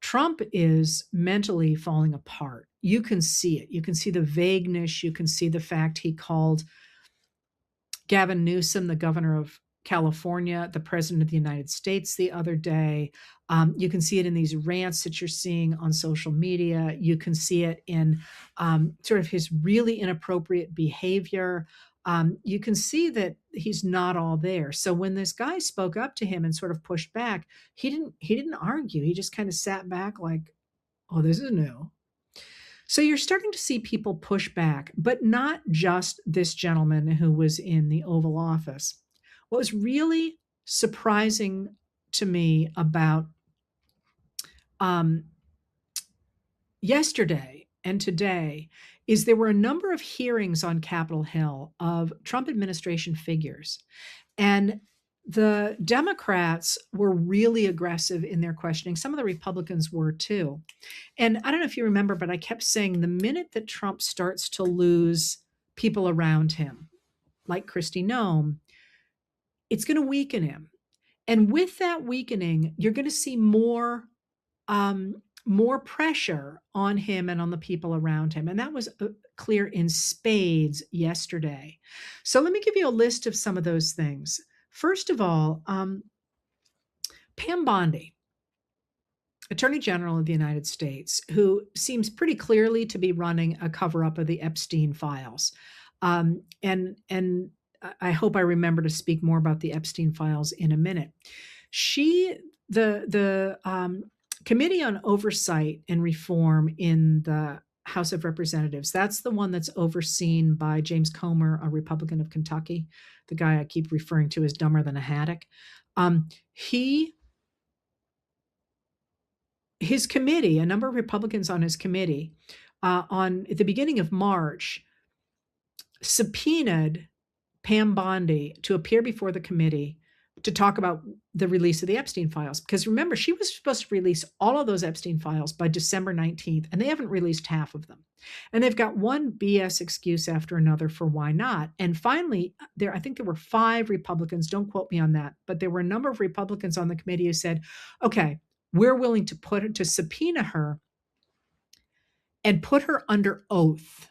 Trump is mentally falling apart. You can see it. You can see the vagueness. You can see the fact he called Gavin Newsom, the governor of California, the president of the United States the other day. You can see it in these rants that you're seeing on social media. You can see it in sort of his really inappropriate behavior. You can see that he's not all there. So when this guy spoke up to him and sort of pushed back, he didn't argue. He just kind of sat back like, "Oh, this is new." So you're starting to see people push back, but not just this gentleman who was in the Oval Office. What was really surprising to me about um, yesterday and today is there were a number of hearings on Capitol Hill of Trump administration figures. And the Democrats were really aggressive in their questioning. Some of the Republicans were too. And I don't know if you remember, but I kept saying the minute that Trump starts to lose people around him, like Kristi Noem, it's going to weaken him. And with that weakening, you're going to see more pressure on him and on the people around him. And that was clear in spades yesterday. So let me give you a list of some of those things. First of all, Pam Bondi, Attorney General of the United States, who seems pretty clearly to be running a cover-up of the Epstein files. And I hope I remember to speak more about the Epstein files in a minute. The Committee on Oversight and Reform in the House of Representatives, that's the one that's overseen by James Comer, a Republican of Kentucky, the guy I keep referring to as dumber than a haddock. His committee, a number of Republicans on his committee, at the beginning of March, subpoenaed Pam Bondi to appear before the committee to talk about the release of the Epstein files. Because remember, she was supposed to release all of those Epstein files by December 19th, and they haven't released half of them. And they've got one BS excuse after another for why not. And finally, I think there were 5 Republicans, don't quote me on that, but there were a number of Republicans on the committee who said, okay, we're willing to subpoena her and put her under oath.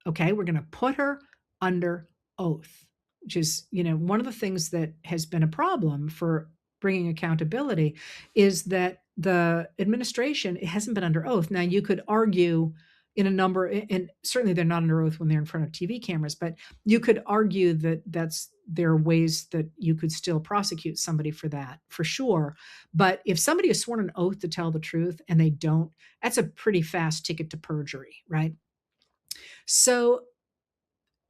Okay, we're going to put her under oath, which is, one of the things that has been a problem for bringing accountability is that the administration, it hasn't been under oath. Now, you could argue and certainly they're not under oath when they're in front of TV cameras, but you could argue that there are ways that you could still prosecute somebody for that, for sure. But if somebody has sworn an oath to tell the truth and they don't, that's a pretty fast ticket to perjury, right? So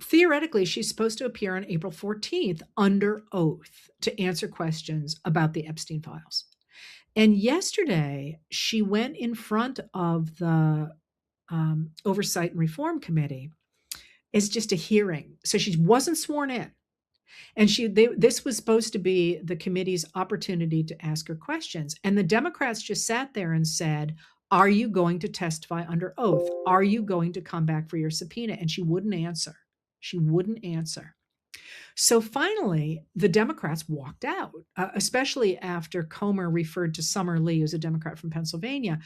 theoretically, she's supposed to appear on April 14th under oath to answer questions about the Epstein files. And yesterday, she went in front of the Oversight and Reform Committee as just a hearing. So she wasn't sworn in. And this was supposed to be the committee's opportunity to ask her questions. And the Democrats just sat there and said, are you going to testify under oath? Are you going to come back for your subpoena? And she wouldn't answer. She wouldn't answer. So finally, the Democrats walked out, especially after Comer referred to Summer Lee, who's a Democrat from Pennsylvania.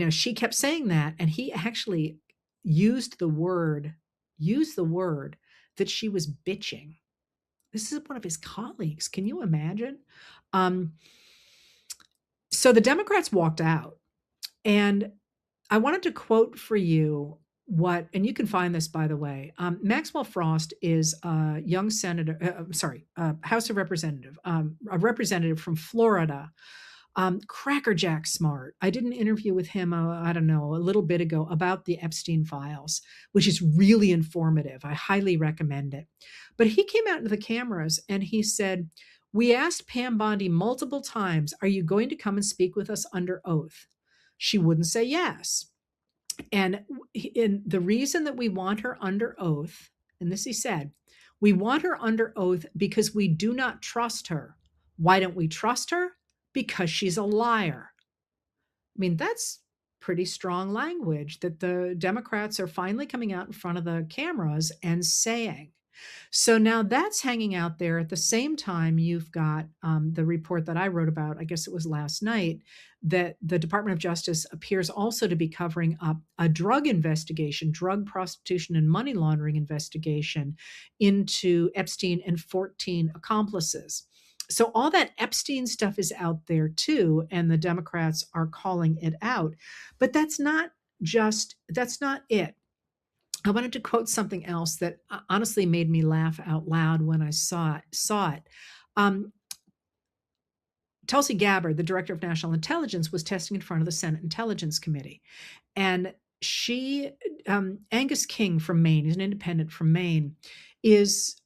She kept saying that, and he actually used the word that she was bitching. This is one of his colleagues. Can you imagine? So the Democrats walked out, and I wanted to quote for you and you can find this, by the way. Maxwell Frost is a young senator, House of Representative, a representative from Florida, crackerjack smart. I did an interview with him, a little bit ago about the Epstein files, which is really informative. I highly recommend it. But he came out into the cameras and he said, we asked Pam Bondi multiple times, are you going to come and speak with us under oath? She wouldn't say yes. And the reason that we want her under oath, and this he said, we want her under oath because we do not trust her. Why don't we trust her? Because she's a liar. I mean, that's pretty strong language that the Democrats are finally coming out in front of the cameras and saying. So now that's hanging out there. At the same time, you've got the report that I wrote about, I guess it was last night, that the Department of Justice appears also to be covering up a drug investigation, drug prostitution and money laundering investigation into Epstein and 14 accomplices. So all that Epstein stuff is out there too, and the Democrats are calling it out. But that's not it. I wanted to quote something else that honestly made me laugh out loud when I saw it. Um, Tulsi Gabbard, the director of national intelligence, was testing in front of the Senate Intelligence Committee, and Angus King from Maine, he's an independent from Maine, is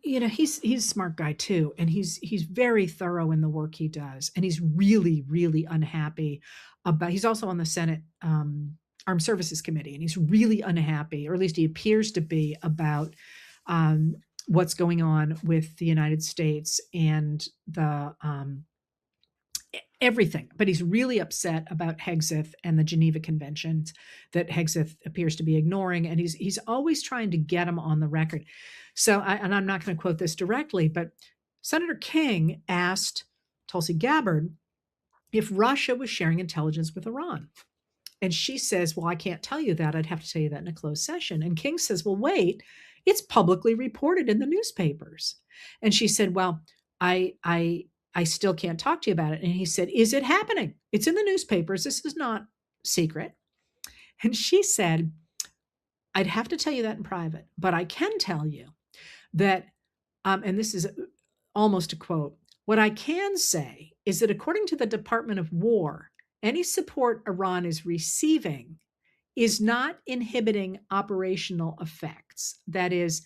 he's a smart guy too, and he's very thorough in the work he does, and he's really unhappy about. He's also on the Senate Armed Services Committee, and he's really unhappy, or at least he appears to be, about what's going on with the United States and the everything. But he's really upset about Hegseth and the Geneva Conventions that Hegseth appears to be ignoring, and he's always trying to get him on the record. So, I'm not going to quote this directly, but Senator King asked Tulsi Gabbard if Russia was sharing intelligence with Iran. And she says, well, I can't tell you that. I'd have to tell you that in a closed session. And King says, well, wait, it's publicly reported in the newspapers. And she said, well, I still can't talk to you about it. And he said, is it happening? It's in the newspapers. This is not secret. And she said, I'd have to tell you that in private, but I can tell you that, and this is almost a quote, what I can say is that according to the Department of War, any support Iran is receiving is not inhibiting operational effects. That is,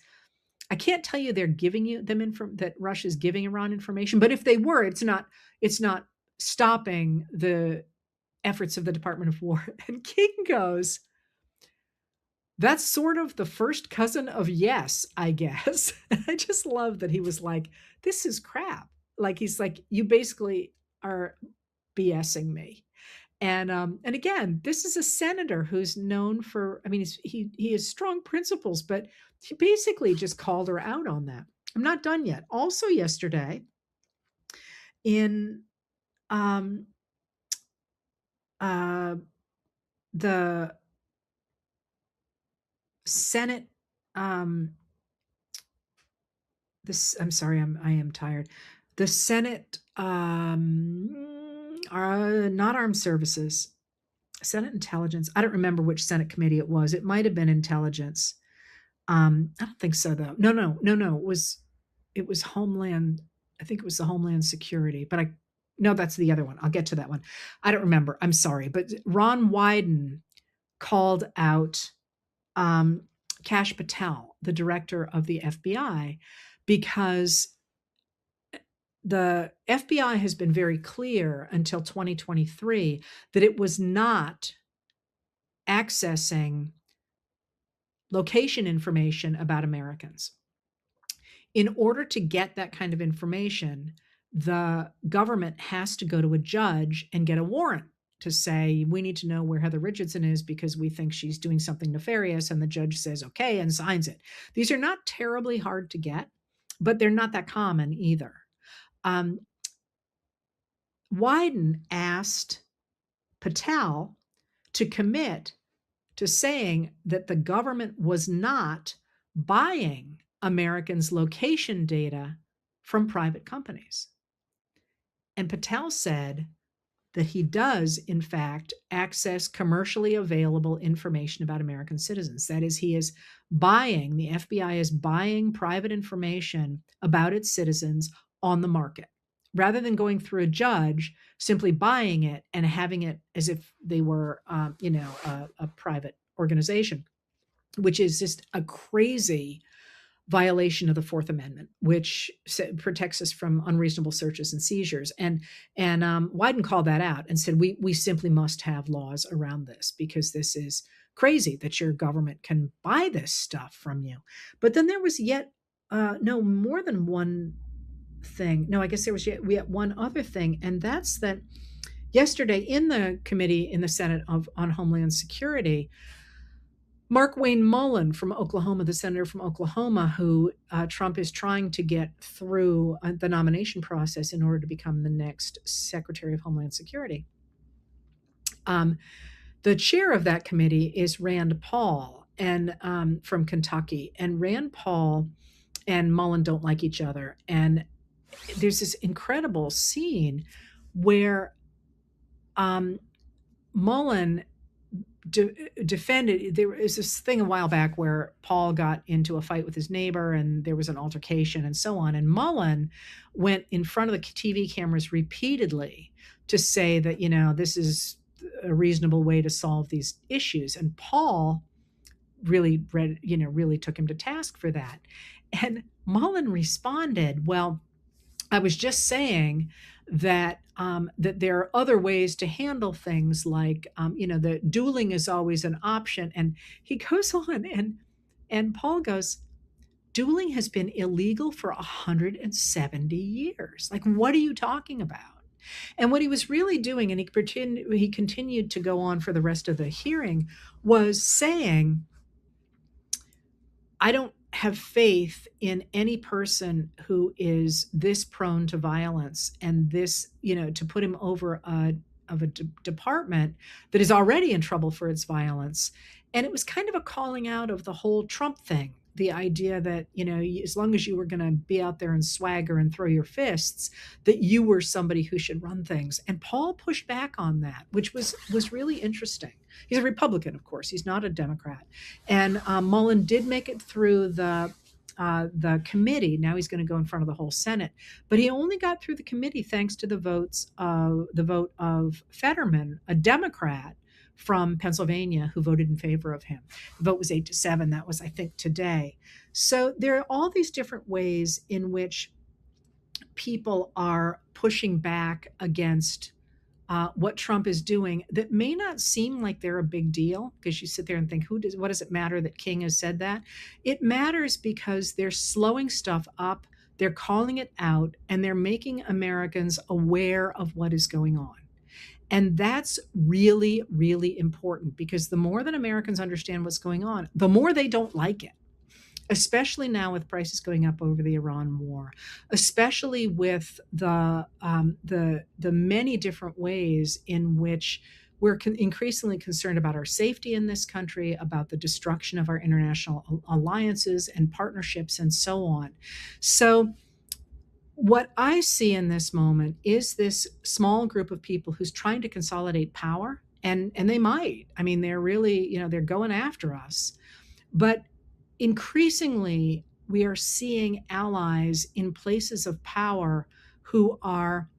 I can't tell you they're giving you them that Russia's giving Iran information, but if they were, it's not stopping the efforts of the Department of War. And King goes, that's sort of the first cousin of yes, I guess. I just love that he was like, this is crap. Like, he's like, you basically are BSing me. And again, this is a senator who's known for, I mean, he has strong principles, but he basically just called her out on that. I'm not done yet. Also yesterday, in the Senate, I'm sorry, I am tired. The Senate, not Armed Services, Senate Intelligence. I don't remember which Senate committee it was. It might have been Intelligence. I don't think so, though. No. It was Homeland. I think it was the Homeland Security, but no, that's the other one. I'll get to that one. I don't remember. I'm sorry, but Ron Wyden called out Kash Patel, the director of the FBI, because the FBI has been very clear until 2023 that it was not accessing location information about Americans. In order to get that kind of information, the government has to go to a judge and get a warrant to say, we need to know where Heather Richardson is because we think she's doing something nefarious. And the judge says, okay, and signs it. These are not terribly hard to get, but they're not that common either. Wyden asked Patel to commit to saying that the government was not buying Americans' location data from private companies. And Patel said that he does, in fact, access commercially available information about American citizens. That is, the FBI is buying private information about its citizens on the market, rather than going through a judge, simply buying it and having it as if they were, a private organization, which is just a crazy violation of the Fourth Amendment, which protects us from unreasonable searches and seizures. And Wyden called that out and said, we simply must have laws around this because this is crazy that your government can buy this stuff from you. But then there was more than one thing. No, I guess we had one other thing, and that's that yesterday in the committee in the Senate on Homeland Security, Markwayne Mullin from Oklahoma, the senator from Oklahoma, who Trump is trying to get through the nomination process in order to become the next Secretary of Homeland Security. The chair of that committee is Rand Paul, and from Kentucky. And Rand Paul and Mullin don't like each other. And there's this incredible scene where Mullin defended. There was this thing a while back where Paul got into a fight with his neighbor and there was an altercation and so on. And Mullin went in front of the TV cameras repeatedly to say that, this is a reasonable way to solve these issues. And Paul really really took him to task for that. And Mullin responded, well, I was just saying that that there are other ways to handle things, like the dueling is always an option. And he goes on, and Paul goes, dueling has been illegal for 170 years. Like, what are you talking about? And what he was really doing, and he continued to go on for the rest of the hearing, was saying, I don't have faith in any person who is this prone to violence, and this, to put him over a department that is already in trouble for its violence. And it was kind of a calling out of the whole Trump thing. The idea that, as long as you were going to be out there and swagger and throw your fists, that you were somebody who should run things. And Paul pushed back on that, which was really interesting. He's a Republican, of course. He's not a Democrat. And Mullin did make it through the committee. Now he's going to go in front of the whole Senate. But he only got through the committee thanks to the vote of Fetterman, a Democrat from Pennsylvania, who voted in favor of him. The vote was 8-7. That was, I think, today. So there are all these different ways in which people are pushing back against what Trump is doing that may not seem like they're a big deal, because you sit there and think, what does it matter that King has said that? It matters because they're slowing stuff up, they're calling it out, and they're making Americans aware of what is going on. And that's really, really important, because the more that Americans understand what's going on, the more they don't like it, especially now with prices going up over the Iran war, especially with the many different ways in which we're increasingly concerned about our safety in this country, about the destruction of our international alliances and partnerships and so on. So what I see in this moment is this small group of people who's trying to consolidate power, and they might. I mean, they're really, they're going after us. But increasingly, we are seeing allies in places of power who are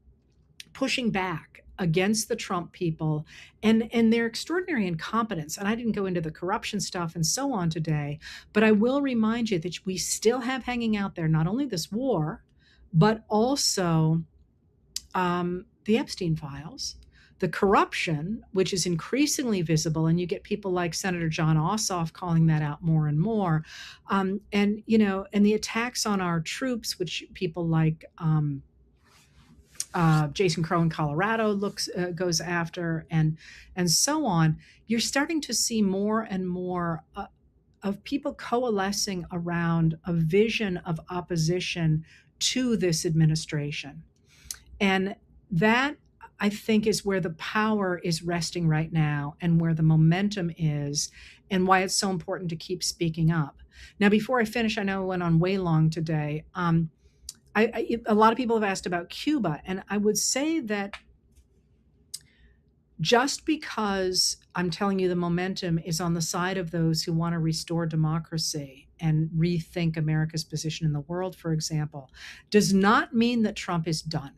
pushing back against the Trump people and their extraordinary incompetence. And I didn't go into the corruption stuff and so on today, but I will remind you that we still have hanging out there not only this war, but also the Epstein files, the corruption, which is increasingly visible, and you get people like Senator John Ossoff calling that out more and more, and the attacks on our troops, which people like Jason Crow in Colorado goes after, and so on. You're starting to see more and more of people coalescing around a vision of opposition to this administration. And that, I think, is where the power is resting right now, and where the momentum is, and why it's so important to keep speaking up. Now, before I finish, I know I went on way long today. A lot of people have asked about Cuba, and I would say that just because I'm telling you the momentum is on the side of those who want to restore democracy and rethink America's position in the world, for example, does not mean that Trump is done.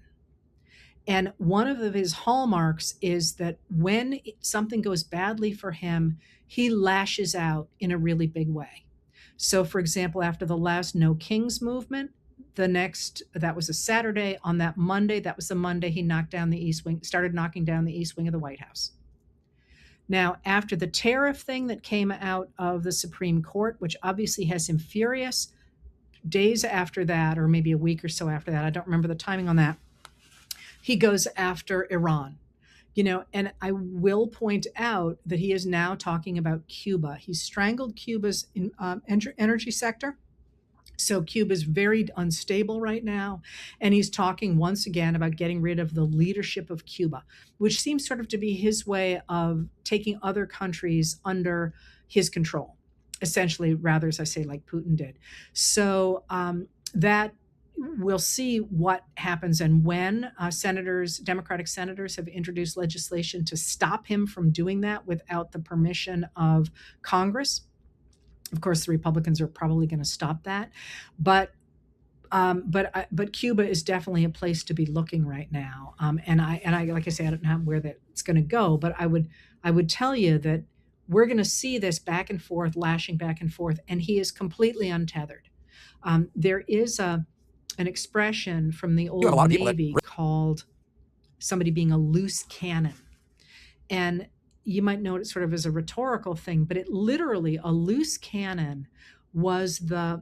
And one of his hallmarks is that when something goes badly for him, he lashes out in a really big way. So, for example, after the last No Kings movement, that was a Saturday. On that Monday, that was the Monday he started knocking down the east wing of the White House. Now, after the tariff thing that came out of the Supreme Court, which obviously has him furious, days after that, or maybe a week or so after that, I don't remember the timing on that, he goes after Iran. And I will point out that he is now talking about Cuba. He's strangled Cuba's energy sector. So Cuba is very unstable right now. And he's talking once again about getting rid of the leadership of Cuba, which seems sort of to be his way of taking other countries under his control, essentially, rather, as I say, like Putin did. So that we'll see what happens and when Democratic senators have introduced legislation to stop him from doing that without the permission of Congress. Of course, the Republicans are probably going to stop that, but Cuba is definitely a place to be looking right now. And I like I say, I don't know where that's going to go, but I would tell you that we're going to see this back and forth, lashing back and forth, and he is completely untethered. There is an expression from the old Navy called somebody being a loose cannon. And you might note it sort of as a rhetorical thing, but it literally, a loose cannon was a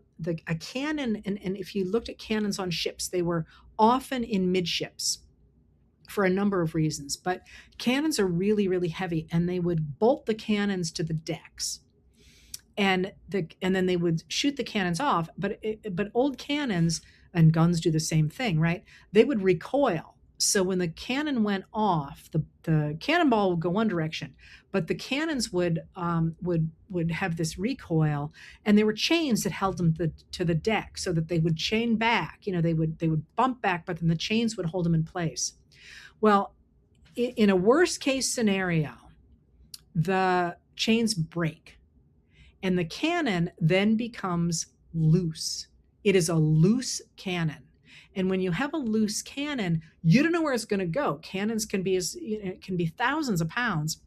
cannon. And if you looked at cannons on ships, they were often in midships for a number of reasons. But cannons are really, really heavy, and they would bolt the cannons to the decks. And then they would shoot the cannons off. But old cannons and guns do the same thing, right? They would recoil. So when the cannon went off, the cannonball would go one direction, but the cannons would have this recoil, and there were chains that held them to the deck so that they would chain back. They would bump back, but then the chains would hold them in place. Well, in a worst case scenario, the chains break, and the cannon then becomes loose. It is a loose cannon. And when you have a loose cannon, you don't know where it's going to go. Cannons can be it can be thousands of pounds,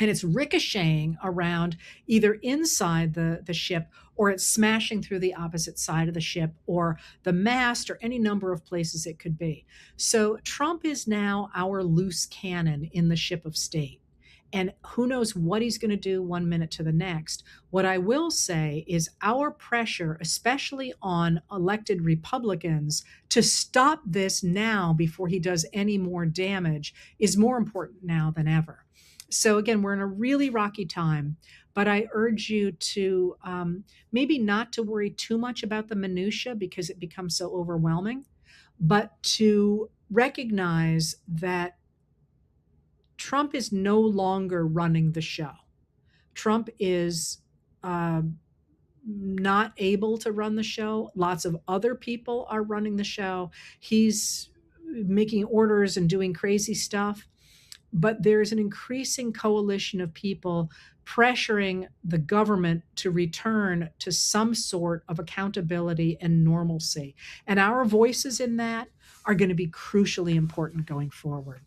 and it's ricocheting around either inside the ship, or it's smashing through the opposite side of the ship or the mast, or any number of places it could be. So Trump is now our loose cannon in the ship of state. And who knows what he's going to do one minute to the next. What I will say is our pressure, especially on elected Republicans, to stop this now before he does any more damage is more important now than ever. So again, we're in a really rocky time, but I urge you to maybe not to worry too much about the minutia because it becomes so overwhelming, but to recognize that Trump is no longer running the show. Trump is not able to run the show. Lots of other people are running the show. He's making orders and doing crazy stuff. But there's an increasing coalition of people pressuring the government to return to some sort of accountability and normalcy. And our voices in that are going to be crucially important going forward.